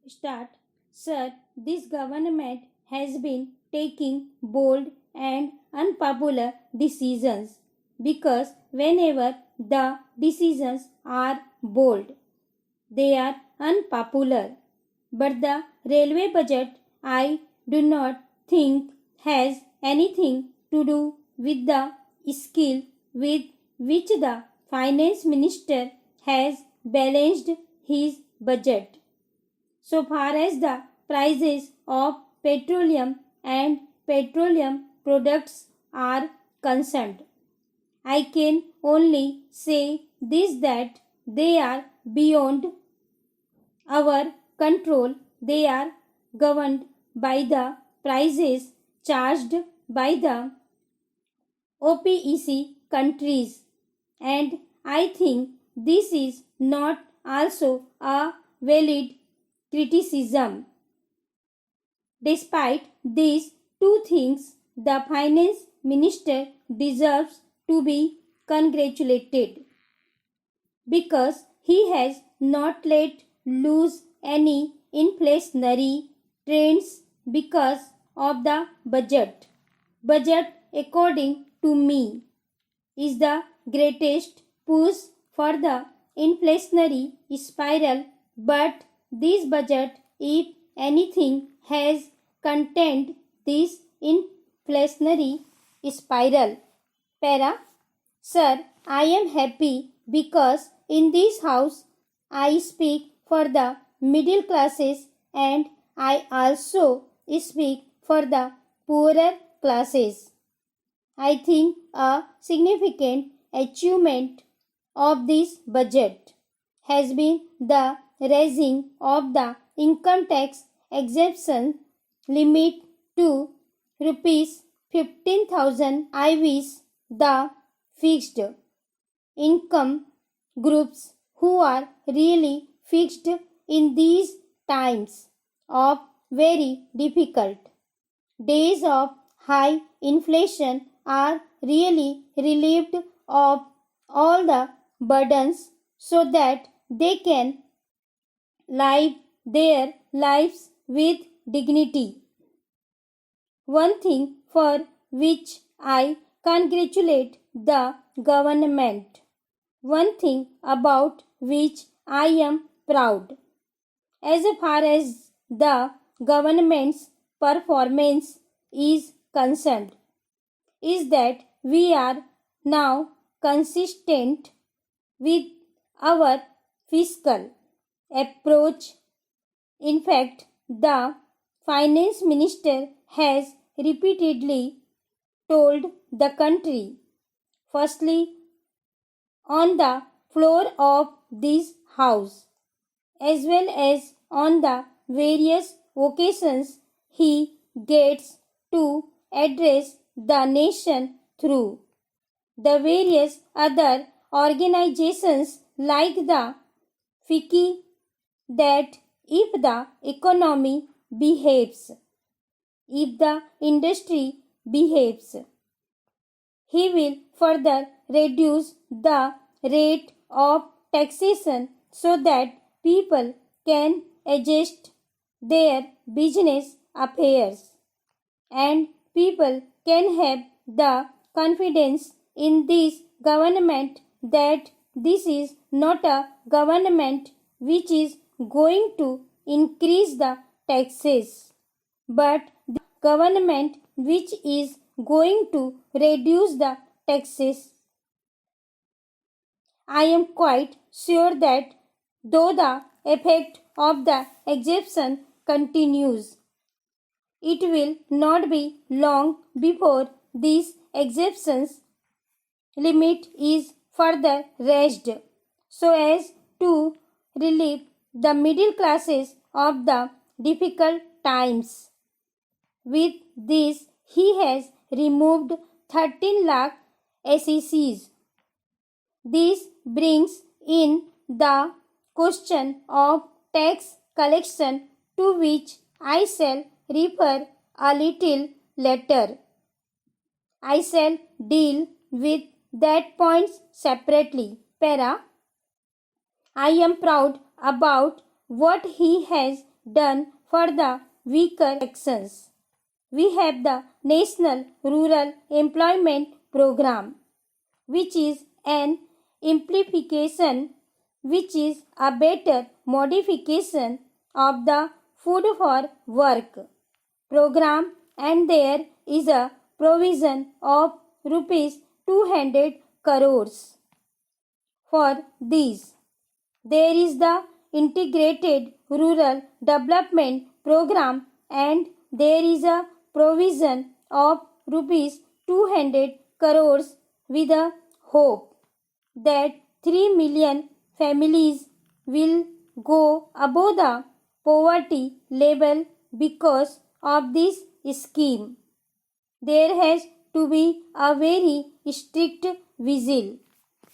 Start. Sir, this government has been taking bold and unpopular decisions because whenever the decisions are bold, they are unpopular. But the railway budget, I do not think, has anything to do with the skill with which the finance minister has balanced his budget. So far as the prices of petroleum and petroleum products are concerned, I can only say this, that they are beyond our control. They are governed by the prices charged by the OPEC countries, and I think this is not also a valid criticism. Despite these two things, the finance minister deserves to be congratulated because he has not let loose any inflationary trends because of the budget. Budget, according to me, is the greatest push for the inflationary spiral, but this budget, if anything, has contained this inflationary spiral. Para. Sir, I am happy because in this house I speak for the middle classes and I also speak for the poorer classes. I think a significant achievement of this budget has been the raising of the income tax exemption limit to rupees 15,000. I wish the fixed income groups who are really fixed in these times of very difficult days of high inflation are really relieved of all the burdens so that they can live their lives with dignity. One thing for which I congratulate the government, one thing about which I am proud, as far as the government's performance is concerned, is that we are now consistent with our fiscal approach. In fact, the finance minister has repeatedly told the country, firstly on the floor of this house, as well as on the various occasions he gets to address the nation through the various other organizations like the FICCI, that if the economy behaves, if the industry behaves, he will further reduce the rate of taxation so that people can adjust their business affairs and people can have the confidence in this government that this is not a government which is going to increase the taxes, but the government which is going to reduce the taxes. I am quite sure that though the effect of the exemption continues, it will not be long before this exemptions limit is further raised so as to relieve the middle classes of the difficult times. With this, he has removed 13 lakh SECs. This brings in the question of tax collection, to which I shall refer a little later. I shall deal with that point separately. Para. I am proud about what he has done for the weaker sections. We have the National Rural Employment Program, which is an amplification, which is a better modification of the Food for Work program, and there is a provision of rupees 200 crores for these. There is the Integrated Rural Development Program, and there is a provision of rupees 200 crores with a hope that 3 million families will go above the poverty level because of this scheme. There has to be a very strict vigil